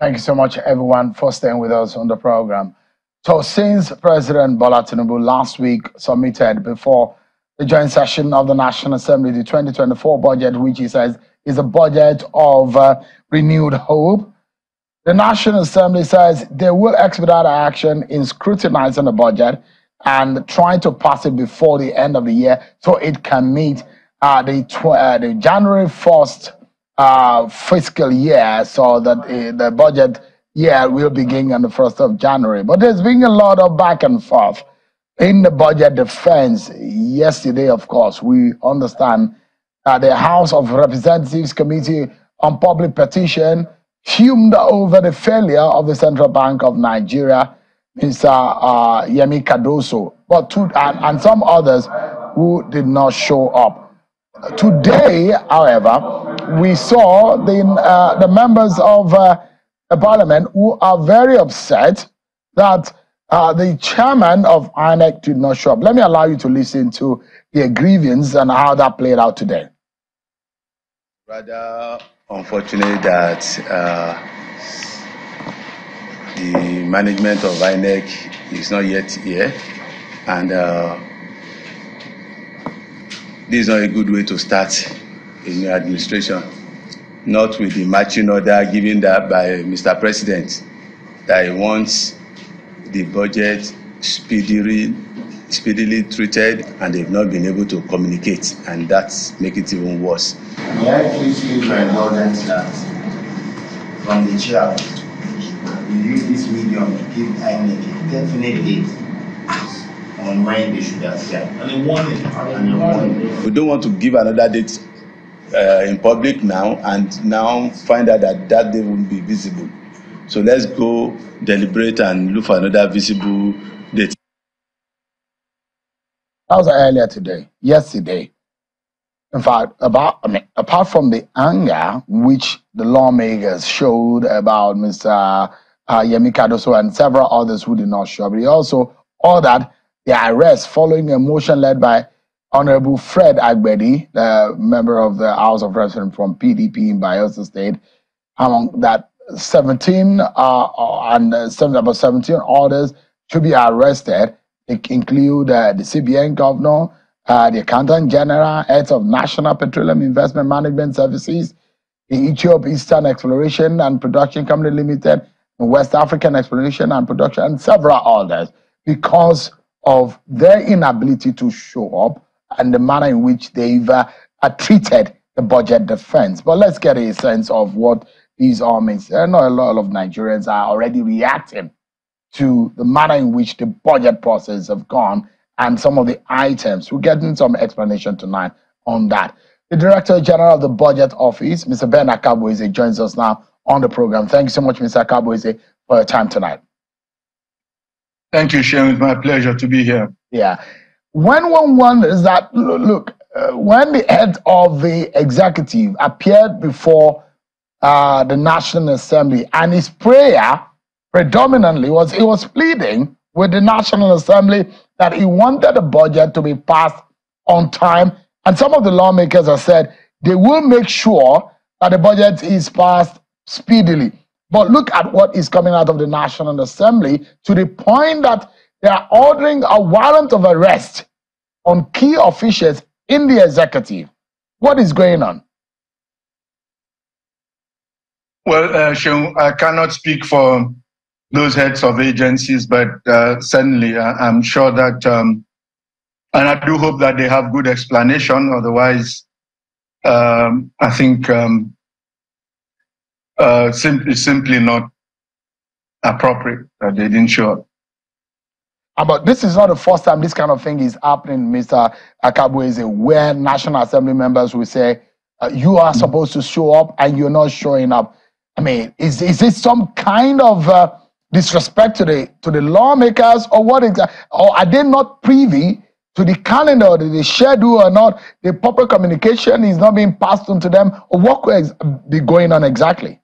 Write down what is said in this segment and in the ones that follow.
Thank you so much, everyone, for staying with us on the program. So since President Bola Tinubu last week submitted before the joint session of the National Assembly the 2024 budget, which he says is a budget of renewed hope, the National Assembly says they will expedite action in scrutinizing the budget and trying to pass it before the end of the year so it can meet the January 1st fiscal year, so that the budget year will begin on the 1st of January. But there's been a lot of back and forth in the budget defense. Yesterday, of course, we understand the House of Representatives Committee on Public Petition fumed over the failure of the Central Bank of Nigeria, Mr. Yemi Cardoso, and some others who did not show up. Today, however, we saw the members of Parliament who are very upset that the chairman of IMF did not show up. Let me allow you to listen to their grievance and how that played out today. Rather unfortunate that the management of INEC is not yet here, and this is not a good way to start a new administration, not with the marching order given that by Mr. President that he wants the budget speedily treated, and they've not been able to communicate, and that's making it even worse. May I please use your indulgence that from the chair, we use this medium to give INEC a definite date on when they should appear. And a warning. We don't want to give another date in public now, and now find out that that day won't be visible. So let's go deliberate and look for another visible date. That was earlier today, yesterday. In fact, apart from the anger which the lawmakers showed about Mr. Yemi Cardoso and several others who did not show up, he also ordered their arrest following a motion led by Honorable Fred Agbedi, the member of the House of Representatives from PDP in Bayelsa State. Among that, 17 about 17 orders should be arrested. They include the CBN governor, the accountant general, heads of National Petroleum Investment Management Services, the Ethiopia Eastern Exploration and Production Company Limited, the West African Exploration and Production, and several others, because of their inability to show up and the manner in which they've treated the budget defense. But let's get a sense of what these all means. I know a lot of Nigerians are already reacting to the manner in which the budget process have gone and some of the items. We're getting some explanation tonight on that. The Director General of the Budget Office, Mr. Ben Akabueze, joins us now on the program. Thank you so much, Mr. Akabueze, for your time tonight. Thank you, Sean. It's my pleasure to be here. Yeah. When one wonders that, look, when the head of the executive appeared before the National Assembly, and his prayer predominantly was, he was pleading with the National Assembly that he wanted the budget to be passed on time. And some of the lawmakers have said they will make sure that the budget is passed speedily. But look at what is coming out of the National Assembly, to the point that they are ordering a warrant of arrest on key officials in the executive. What is going on? Well, Sean, I cannot speak for those heads of agencies, but certainly I'm sure that, and I do hope that they have good explanation. Otherwise, I think simply not appropriate that they didn't show up. But this is not the first time this kind of thing is happening, Mr. Akabueze, where National Assembly members will say, you are supposed to show up and you're not showing up. I mean, is this some kind of disrespect to the lawmakers, or what exactly? Or are they not privy to the calendar, or the schedule, or not? The proper communication is not being passed on to them, or what could be going on exactly?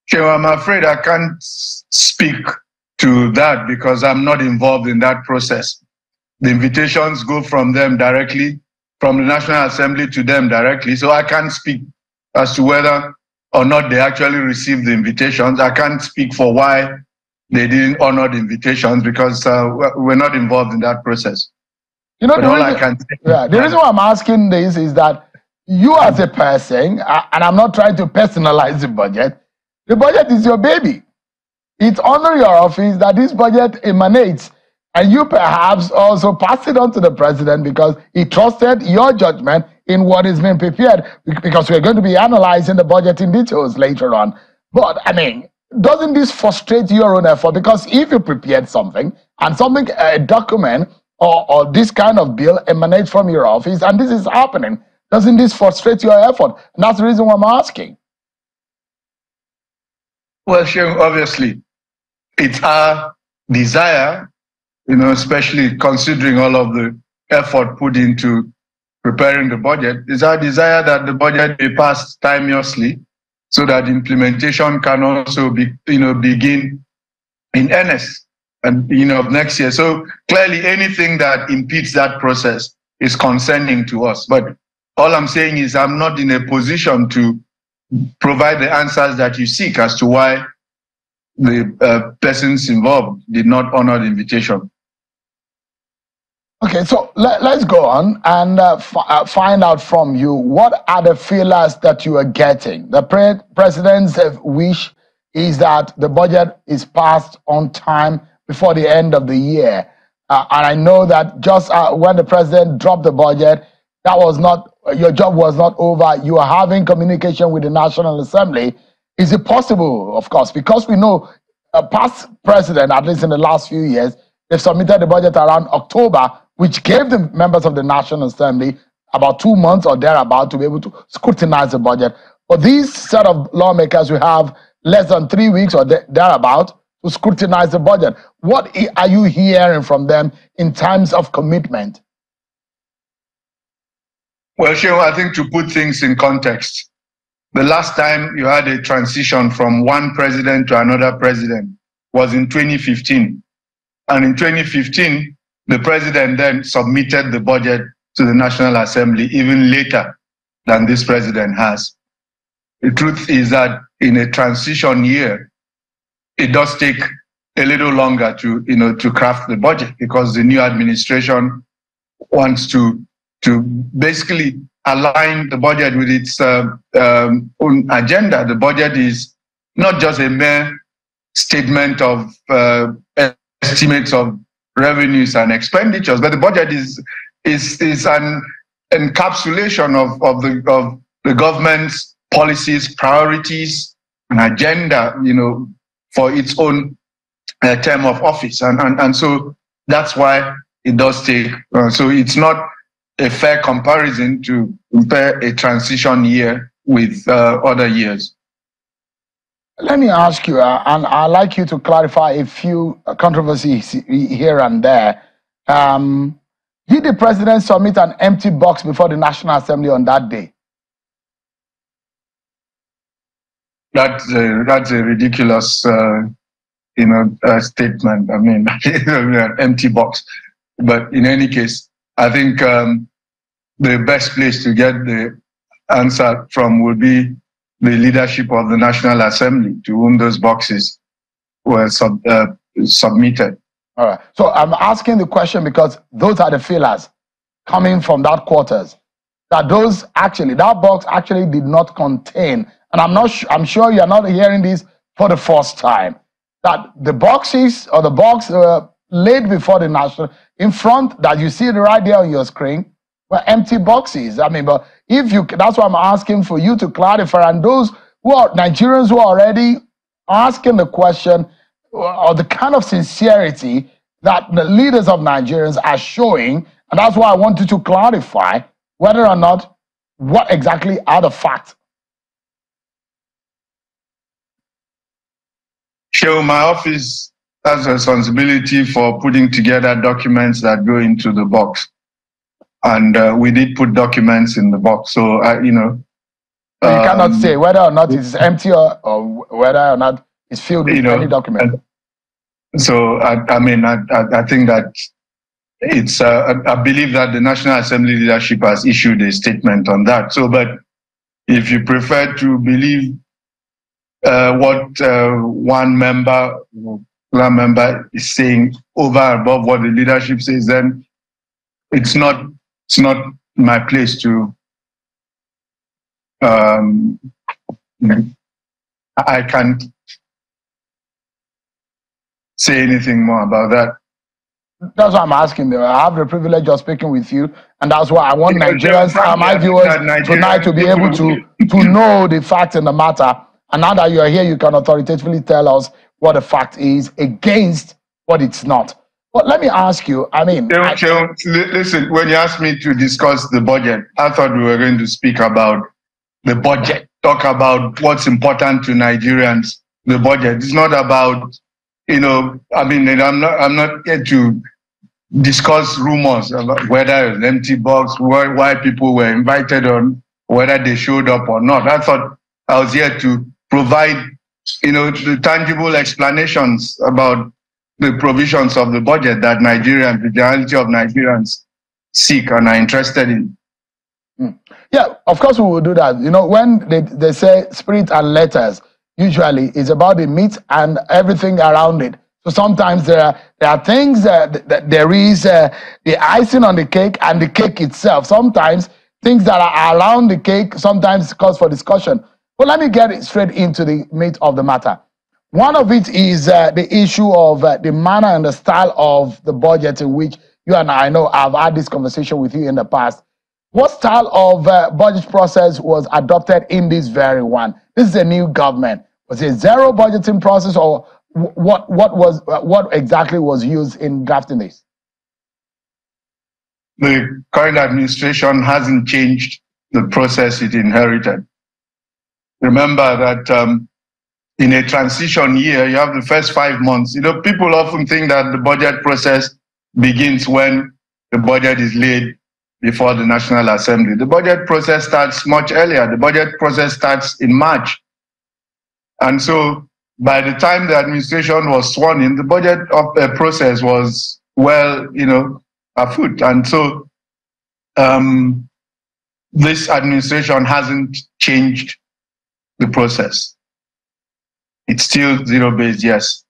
Sure, I'm afraid I can't speak to that because I'm not involved in that process. The invitations go from them directly, from the National Assembly to them directly, so I can't speak as to whether or not they actually received the invitations. I can't speak for why they didn't honor the invitations because we're not involved in that process. You know, the reason why I'm asking this is that you as a person, and I'm not trying to personalize the budget is your baby. It's under your office that this budget emanates. And you perhaps also pass it on to the president because he trusted your judgment in what is being prepared, because we're going to be analyzing the budget in details later on. But, I mean, doesn't this frustrate your own effort? Because if you prepared something and something, a document or this kind of bill emanates from your office and this is happening, doesn't this frustrate your effort? And that's the reason why I'm asking. Well, sure, obviously, it's our desire, you know, especially considering all of the effort put into preparing the budget, it's our desire that the budget be passed timeously so that implementation can also be, you know, begin in earnest and, you know, next year. So clearly anything that impedes that process is concerning to us. But all I'm saying is I'm not in a position to provide the answers that you seek as to why the persons involved did not honor the invitation. Okay, so let's go on and find out from you, what are the feelers that you are getting? The president's wish is that the budget is passed on time before the end of the year. And I know that just when the president dropped the budget, that was not, your job was not over. You are having communication with the National Assembly. Is it possible, of course, because we know a past president, at least in the last few years, they've submitted the budget around October, which gave the members of the National Assembly about 2 months or thereabout to be able to scrutinize the budget. But these set of lawmakers, we have less than 3 weeks or thereabout to scrutinize the budget. What are you hearing from them in terms of commitment? Well, sure, I think to put things in context, the last time you had a transition from one president to another president was in 2015. And in 2015, the president then submitted the budget to the National Assembly even later than this president has. The truth is that in a transition year, it does take a little longer to, you know, to craft the budget because the new administration wants to basically align the budget with its own agenda. The budget is not just a mere statement of estimates of revenues and expenditures, but the budget is an encapsulation of the government's policies, priorities, and agenda, you know, for its own term of office, and so that's why it does take. So it's not a fair comparison to compare a transition year with other years. Let me ask you, and I'd like you to clarify a few controversies here and there. Did the president submit an empty box before the National Assembly on that day? That's a ridiculous, statement. I mean, an empty box. But in any case, I think the best place to get the answer from would be the leadership of the National Assembly, to whom those boxes were submitted. All right. So I'm asking the question because those are the feelers coming from that quarters. That that box actually did not contain, and I'm sure you're not hearing this for the first time, that the boxes or the box laid before the national in front that you see right there on your screen were empty boxes. I mean, but that's why I'm asking for you to clarify, and those who are Nigerians who are already asking the question or the kind of sincerity that the leaders of Nigerians are showing, and that's why I want you to clarify whether or not what exactly are the facts. Sure, my office has a responsibility for putting together documents that go into the box. And we did put documents in the box. So, you cannot say whether or not it's empty or whether or not it's filled with any document. So, I think that it's, I believe that the National Assembly leadership has issued a statement on that. So, but if you prefer to believe what one member is saying over and above what the leadership says, then it's not my place to I can't say anything more about that. That's why I'm asking them. I have the privilege of speaking with you, and that's why I want Nigerians, my viewers tonight, to be able to know the facts in the matter. And now that you are here, you can authoritatively tell us what the fact is against what it's not. But let me ask you, I mean... Listen, when you asked me to discuss the budget, I thought we were going to speak about the budget, talk about what's important to Nigerians, the budget. It's not about, you know, I mean, I'm not here to discuss rumors about whether it's an empty box, why people were invited on, whether they showed up or not. I thought I was here to provide, you know, the tangible explanations about the provisions of the budget that Nigerians, the generality of Nigerians seek and are interested in. Yeah, of course we will do that. You know, when they say spirit and letters, usually it's about the meat and everything around it. So sometimes there are things that there is the icing on the cake and the cake itself. Sometimes things that are around the cake sometimes cause for discussion. But let me get straight into the meat of the matter. One of it is the issue of the manner and the style of the budget in which you and I know I've had this conversation with you in the past. What style of budget process was adopted in this very one? This is a new government. Was it zero budgeting process, or what exactly was used in drafting this? The current administration hasn't changed the process it inherited. Remember that in a transition year, you have the first 5 months. You know, people often think that the budget process begins when the budget is laid before the National Assembly. The budget process starts much earlier. The budget process starts in March. And so by the time the administration was sworn in, the budget process was well, you know, afoot. And so this administration hasn't changed the process. It's still zero-based, yes.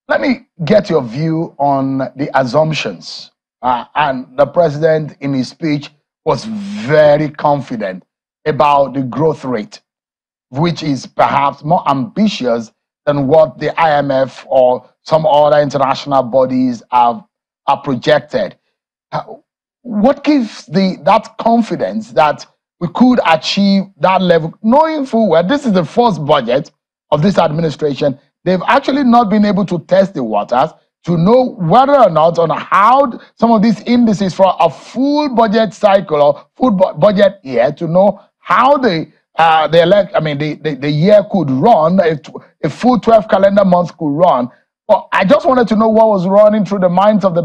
Let me get your view on the assumptions. And the president, in his speech, was very confident about the growth rate, which is perhaps more ambitious than what the IMF or some other international bodies are projected. What gives that confidence that we could achieve that level, knowing full well this is the first budget of this administration? They've actually not been able to test the waters to know whether or not on how some of these indices for a full budget cycle or full budget year, to know how the year could run, a full 12 calendar months could run. But I just wanted to know what was running through the minds of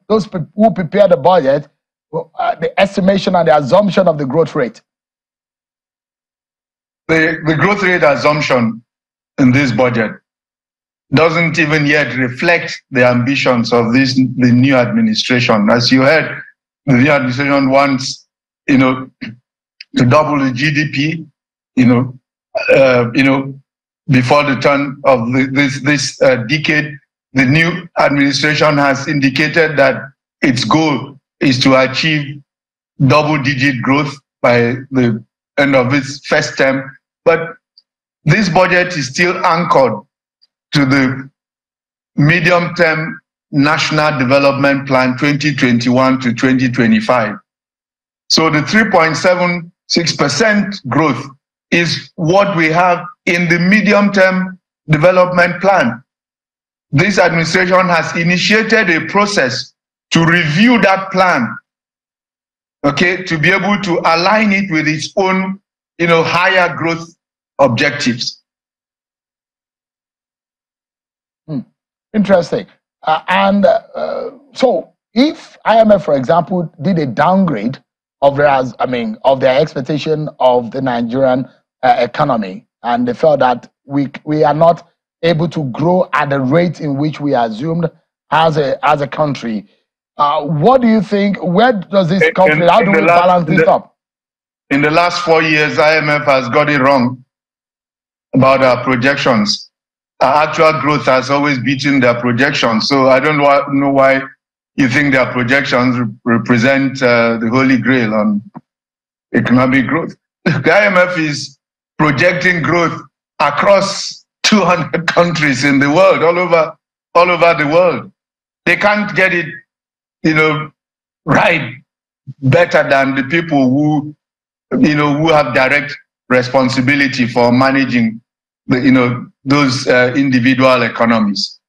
those who prepared the budget, the estimation and the assumption of the growth rate. The growth rate assumption in this budget doesn't even yet reflect the ambitions of the new administration. As you heard, the new administration wants, you know, to double the GDP, before the turn of this decade. The new administration has indicated that its goal is to achieve double-digit growth by the end of its first term. But this budget is still anchored to the medium-term National Development Plan 2021 to 2025. So the 3.76% growth is what we have in the medium-term development plan. This administration has initiated a process to review that plan, okay, to be able to align it with its own, higher growth objectives. Interesting. So if IMF, for example, did a downgrade of their expectation of the Nigerian economy, and they felt that we are not able to grow at the rate in which we assumed as a country, what do you think? Where does this come from? How do we balance this up? In the last 4 years, IMF has got it wrong. about our projections. Our actual growth has always beaten their projections. So I don't know why you think their projections represent the holy grail on economic growth. The IMF is projecting growth across 200 countries in the world, all over the world. They can't get it, right better than the people who, who have direct responsibility for managing those individual economies.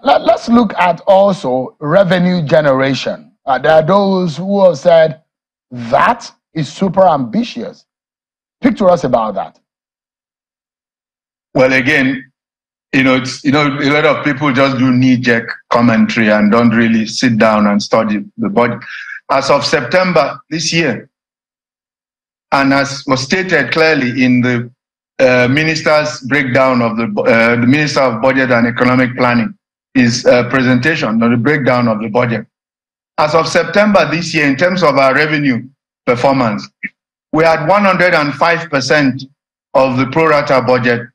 Let's look at also revenue generation. There are those who have said that is super ambitious. Speak to us about that. Well, again, a lot of people just do knee-jerk commentary and don't really sit down and study the budget. As of September this year, and as was stated clearly in the minister's breakdown of the Minister of Budget and Economic Planning, his presentation on the breakdown of the budget. As of September this year, in terms of our revenue performance, we had 105% of the pro rata budget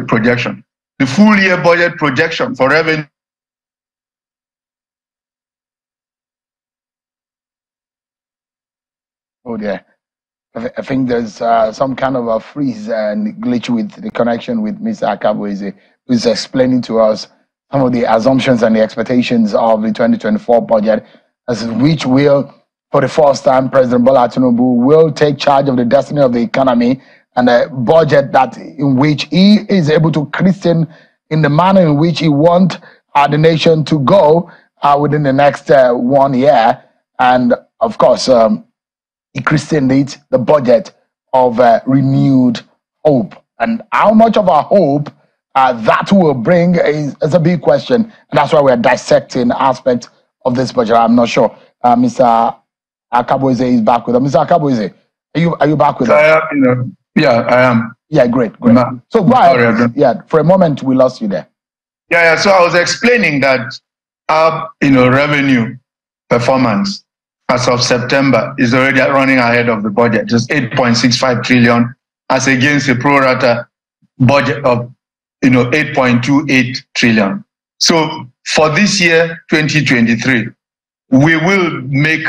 projection. The full year budget projection for revenue. Oh dear. I think there's some kind of a freeze and glitch with the connection with Mr. Akabueze, who's explaining to us some of the assumptions and the expectations of the 2024 budget, as which will, for the first time, President Bola Tinubu will take charge of the destiny of the economy, and a budget that in which he is able to christen in the manner in which he wants the nation to go within the next 1 year. And of course, he christened it the budget of renewed hope. And how much of a hope that will bring is a big question. And that's why we're dissecting aspects of this budget. I'm not sure. Mr. Akabueze is back with us. Mr. Akabueze, are you back with us? Yeah, I am. Yeah, great. So go ahead. Yeah, for a moment we lost you there. Yeah. So I was explaining that our revenue performance as of September is already running ahead of the budget, just 8.65 trillion, as against a pro rata budget of 8.28 trillion. So for this year, 2023, we will make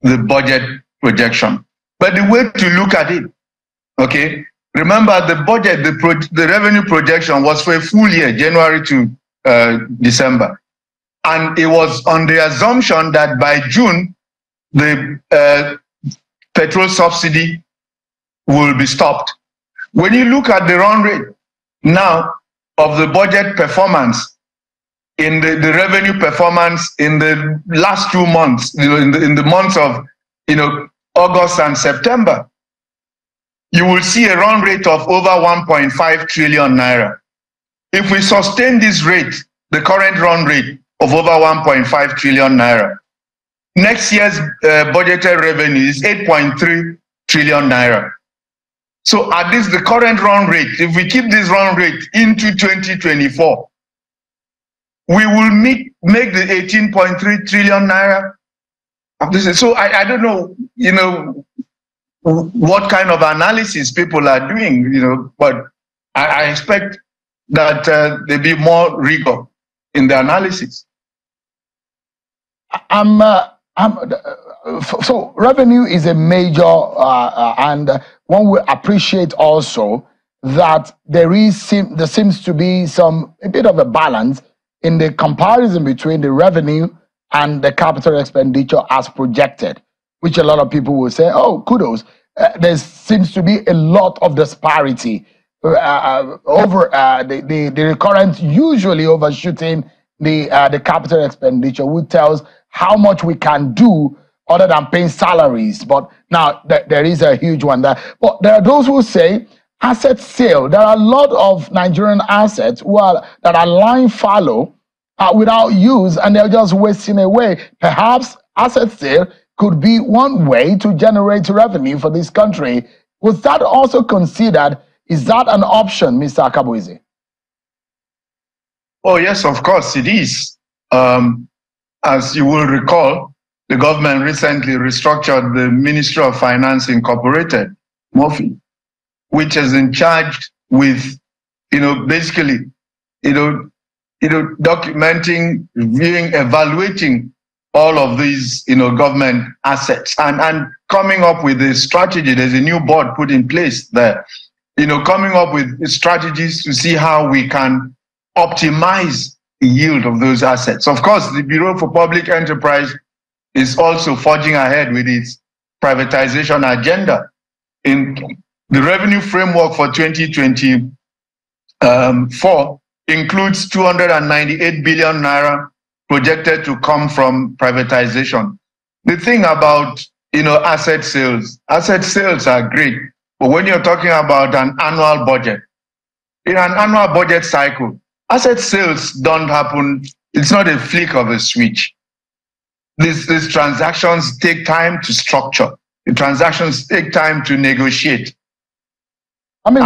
the budget projection. But the way to look at it, okay, remember the budget, the revenue projection was for a full year, January to December. And it was on the assumption that by June, the petrol subsidy will be stopped. When you look at the run rate now of the budget performance, in the revenue performance in the last 2 months, in the months of August and September, you will see a run rate of over 1.5 trillion naira. If we sustain this rate, the current run rate of over 1.5 trillion naira, next year's budgeted revenue is 8.3 trillion naira. So at this, the current run rate, if we keep this run rate into 2024, we will make the 18.3 trillion naira. So I don't know, what kind of analysis people are doing, but I expect that there be more rigor in the analysis. So revenue is a major, and one will appreciate also that there seems to be a bit of a balance in the comparison between the revenue and the capital expenditure as projected, which a lot of people will say, oh, kudos. There seems to be a lot of disparity over the recurrent, usually overshooting the capital expenditure, which tells how much we can do other than paying salaries. But now there is a huge one there. But there are those who say asset sale. There are a lot of Nigerian assets that are lying fallow without use, and they're just wasting away. Perhaps asset sale could be one way to generate revenue for this country. Was that also considered? Is that an option, Mr. Akabueze? Oh, yes, of course it is. As you will recall, the government recently restructured the Ministry of Finance Incorporated, MOFI, which is in charge with, basically, documenting, reviewing, evaluating all of these, government assets and coming up with a strategy. There's a new board put in place there, coming up with strategies to see how we can optimize the yield of those assets. Of course, the Bureau for Public Enterprise is also forging ahead with its privatization agenda. In the revenue framework for 2024 includes 298 billion naira projected to come from privatization. The thing about, asset sales are great, but when you're talking about an annual budget, in an annual budget cycle, asset sales don't happen. It's not a flick of a switch. These transactions take time to structure. The transactions take time to negotiate. I mean,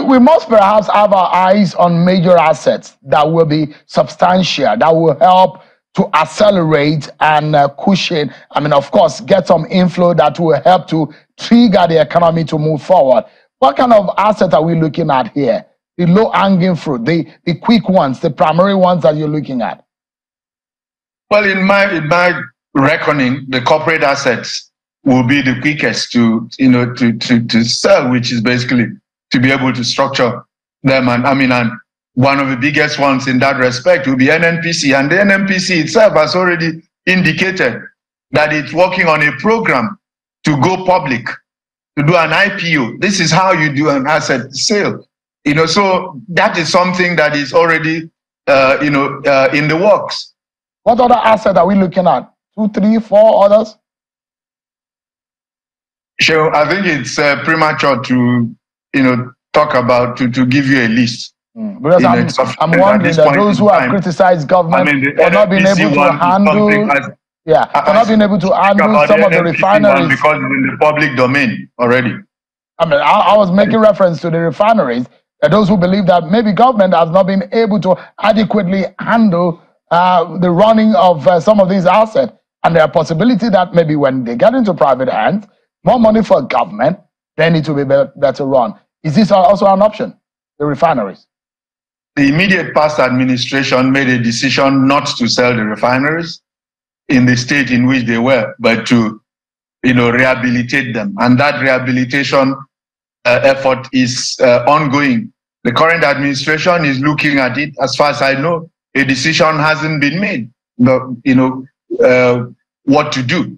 we must perhaps have our eyes on major assets that will be substantial, that will help to accelerate and cushion, of course, get some inflow that will help to trigger the economy to move forward. What kind of assets are we looking at here? The low-hanging fruit, the quick ones, the primary ones that you're looking at? Well, in my reckoning, the corporate assets will be the quickest to sell, which is basically to be able to structure them. And one of the biggest ones in that respect will be NNPC. And the NNPC itself has already indicated that it's working on a program to go public, to do an IPO. This is how you do an asset sale. So that is something that is already, in the works. What other asset are we looking at? 2, 3, 4 others? Sure, I think it's premature to, talk about, to give you a list. Because I'm wondering that those who have criticized government for not being able to handle, for not being able to handle some of the refineries. Because it's in the public domain already. I was making reference to the refineries. Those who believe that maybe government has not been able to adequately handle the running of some of these assets. And there are possibility that maybe when they get into private hands, more money for government, then it will be better run. Is this also an option, the refineries? The immediate past administration made a decision not to sell the refineries in the state in which they were, but to, rehabilitate them. And that rehabilitation effort is ongoing. The current administration is looking at it. As far as I know, a decision hasn't been made. What to do,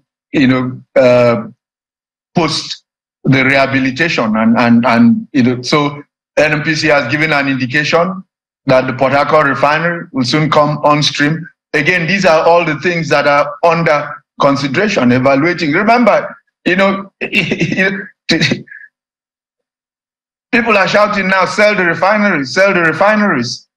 post the rehabilitation, and so NNPC has given an indication that the Port Harcourt refinery will soon come on stream. Again, these are all the things that are under consideration, evaluating. Remember, people are shouting now, sell the refineries, sell the refineries.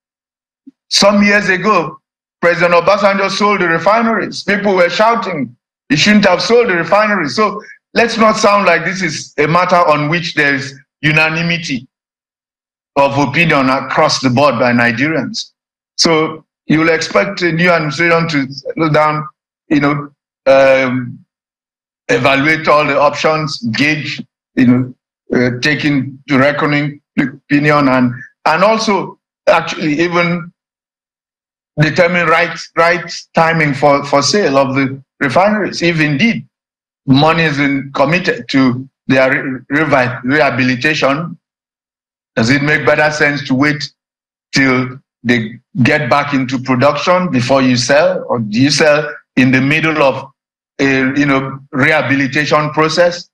Some years ago, President Obasanjo sold the refineries. People were shouting, he shouldn't have sold the refineries. So let's not sound like this is a matter on which there's unanimity of opinion across the board by Nigerians. So you will expect a new administration to settle down, evaluate all the options, gauge, take into reckoning the opinion, and also actually even determine right timing for sale of the refineries. If indeed money is committed to their rehabilitation, does it make better sense to wait till they get back into production before you sell, or do you sell in the middle of a rehabilitation process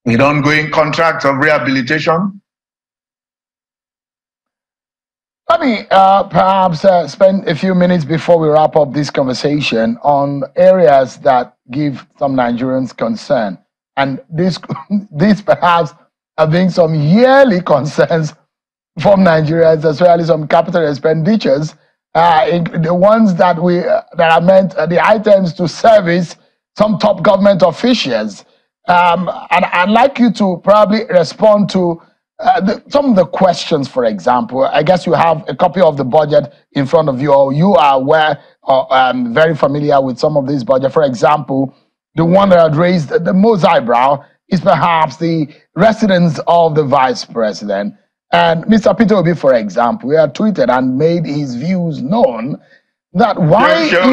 with ongoing contracts of rehabilitation? Let me perhaps spend a few minutes before we wrap up this conversation on areas that give some Nigerians concern. And this perhaps have been some yearly concerns from Nigerians, especially some capital expenditures, the ones that are meant, the items to service some top government officials. And I'd like you to probably respond to some of the questions. For example, I guess you have a copy of the budget in front of you, or you are aware or very familiar with some of these budgets. For example, the one that had raised the most eyebrow is perhaps the residence of the vice president. And Mr. Peter Obi, for example, he had tweeted and made his views known that why Sure,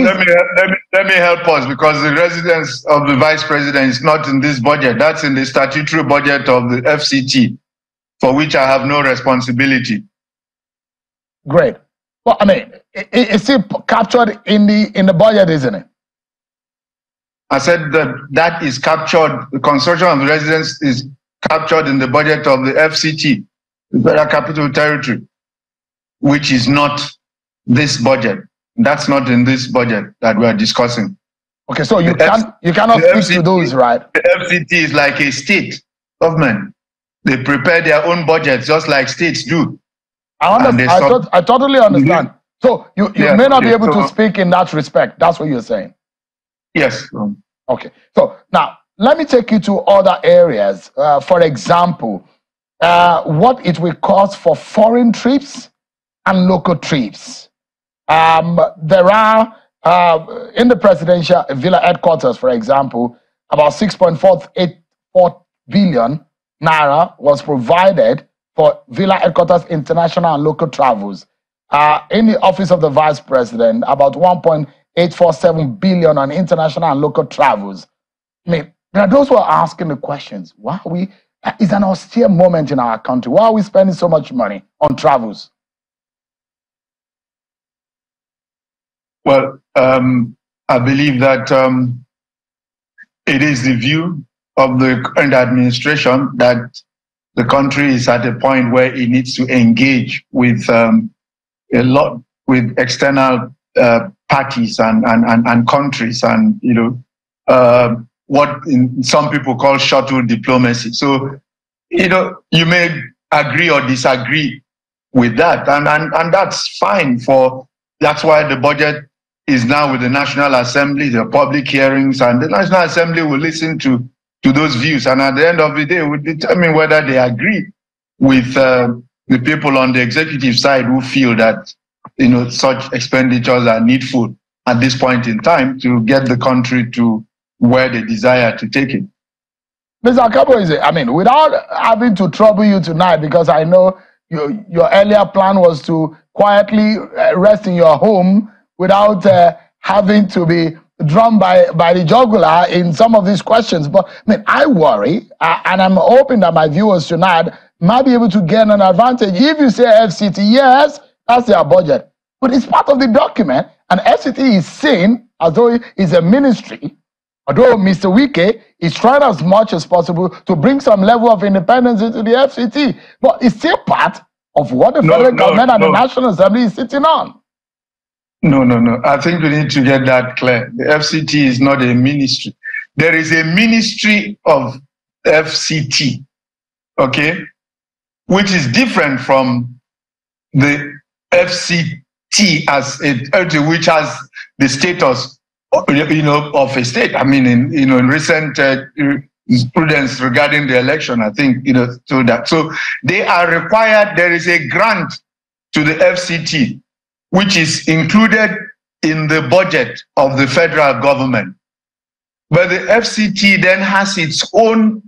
let me help us, because the residence of the vice president is not in this budget. That's in the statutory budget of the FCT, for which I have no responsibility. Great. Well, I mean, it's still captured in the budget, isn't it? I said that is captured. The construction of the residence is captured in the budget of the FCT, the Federal Capital Territory, which is not this budget. That's not in this budget that we are discussing. Okay, so you cannot speak to those, right? The FCT is like a state government. They prepare their own budgets just like states do. I totally understand. So you may not be able to speak in that respect. That's what you're saying. Yes. Okay. So now let me take you to other areas. For example, what it will cost for foreign trips and local trips. There are in the presidential villa headquarters, for example, about 6.484 billion naira was provided for villa headquarters international and local travels. In the office of the vice president, about 1.847 billion on international and local travels. I mean, there are those who are asking the questions, why are we, it's an austere moment in our country. Why are we spending so much money on travels? Well, I believe that it is the view of the current administration that the country is at a point where it needs to engage with with external parties and countries, and what some people call shuttle diplomacy. So you may agree or disagree with that, and that's fine. That's why the budget is now with the National Assembly, the public hearings, and the National Assembly will listen to those views, and at the end of the day will determine whether they agree with the people on the executive side who feel that such expenditures are needful at this point in time to get the country to where they desire to take it. Mr. Akabueze, I mean, without having to trouble you tonight, because I know your earlier plan was to quietly rest in your home without having to be drawn by the jugular in some of these questions. But I mean, I worry, and I'm hoping that my viewers tonight might be able to get an advantage. If you say FCT, yes, that's their budget, but it's part of the document, and FCT is seen as though it's a ministry, although Mr. Wike is trying as much as possible to bring some level of independence into the FCT, but it's still part of what the federal government and the National Assembly is sitting on. No. I think we need to get that clear. The FCT is not a ministry. There is a ministry of FCT, okay, which is different from the FCT as which has the status, of a state. I mean, in recent prudence regarding the election, I think so they are required. There is a grant to the FCT, which is included in the budget of the federal government. But the FCT then has its own,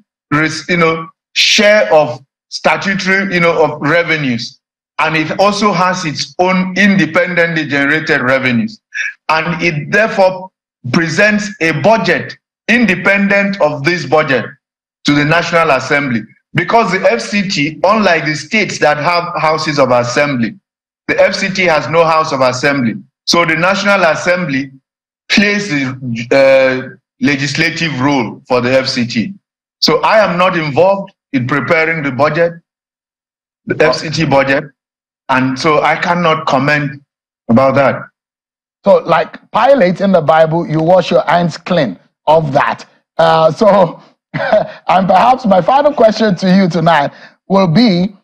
share of statutory, of revenues. And it also has its own independently generated revenues. And it therefore presents a budget independent of this budget to the National Assembly. Because the FCT, unlike the states that have houses of assembly, the FCT has no house of assembly. So the National Assembly plays the legislative role for the FCT. So I am not involved in preparing the budget, the FCT budget, and so I cannot comment about that. So like Pilate in the Bible, you wash your hands clean of that. And perhaps my final question to you tonight will be,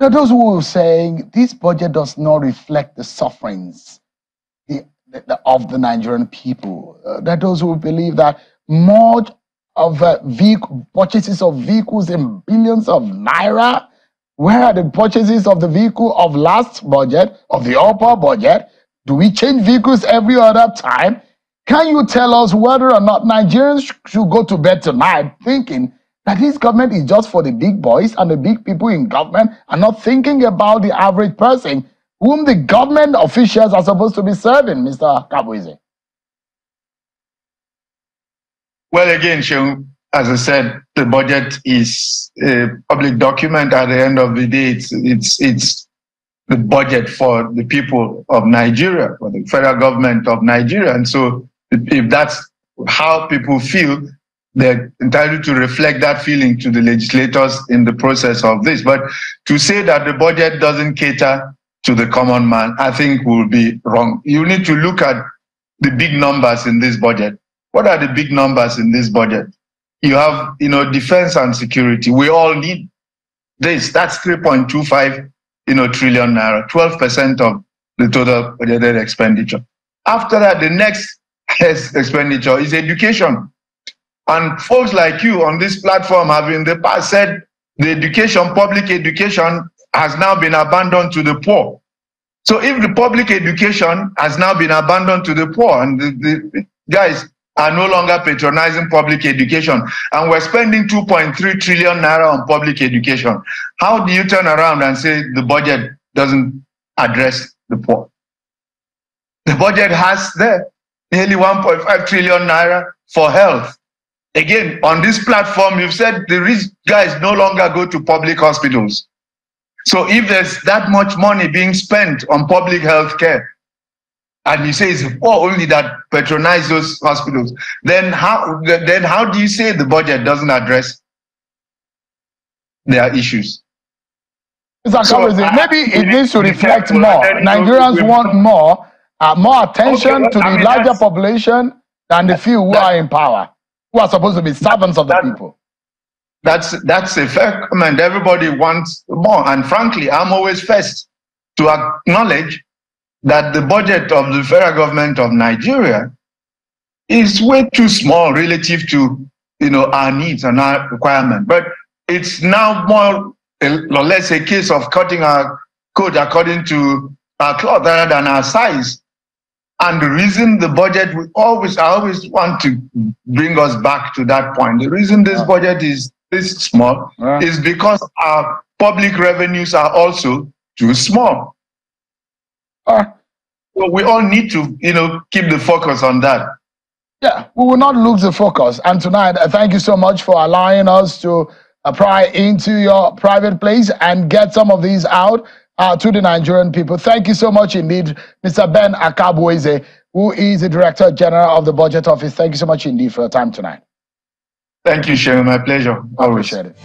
those who are saying this budget does not reflect the sufferings of the Nigerian people. There are those who believe that much of purchases of vehicles in billions of naira, where are the purchases of the vehicle of last budget, of the upper budget? Do we change vehicles every other time? Can you tell us whether or not Nigerians should go to bed tonight thinking that this government is just for the big boys and the big people in government and not thinking about the average person whom the government officials are supposed to be serving, Mr. Akabueze? Well, again, Sheung, as I said, the budget is a public document. At the end of the day, it's the budget for the people of Nigeria, for the federal government of Nigeria. And so if that's how people feel, they're entitled to reflect that feeling to the legislators in the process of this. But to say that the budget doesn't cater to the common man, I think will be wrong. You need to look at the big numbers in this budget. What are the big numbers in this budget? You have, defense and security. We all need this. That's 3.25, trillion naira, 12% of the total budgeted expenditure. After that, the next expenditure is education. And folks like you on this platform have in the past said the public education has now been abandoned to the poor. So if the public education has now been abandoned to the poor and the guys are no longer patronizing public education, and we're spending 2.3 trillion naira on public education, how do you turn around and say the budget doesn't address the poor? The budget has there nearly 1.5 trillion naira for health. Again, on this platform, you've said the rich guys no longer go to public hospitals. So if there's that much money being spent on public health care, and you say it's the poor only that patronize those hospitals, then how do you say the budget doesn't address their issues? So, maybe it needs to reflect more. Nigerians want more attention to the larger population than the few who are in power, who are supposed to be servants of the people. That's a fair comment. Everybody wants more. And frankly, I'm always first to acknowledge that the budget of the federal government of Nigeria is way too small relative to our needs and our requirements. But it's now more or less a case of cutting our coat according to our cloth rather than our size. And the reason the budget, I always want to bring us back to that point. The reason this budget is this small is because our public revenues are also too small. So we all need to, keep the focus on that. Yeah, we will not lose the focus. And tonight, thank you so much for allowing us to pry into your private place and get some of these out to the Nigerian people. Thank you so much indeed, Mr. Ben Akabueze, who is the Director General of the Budget Office. Thank you so much indeed for your time tonight. Thank you, Sheung. My pleasure. I appreciate it.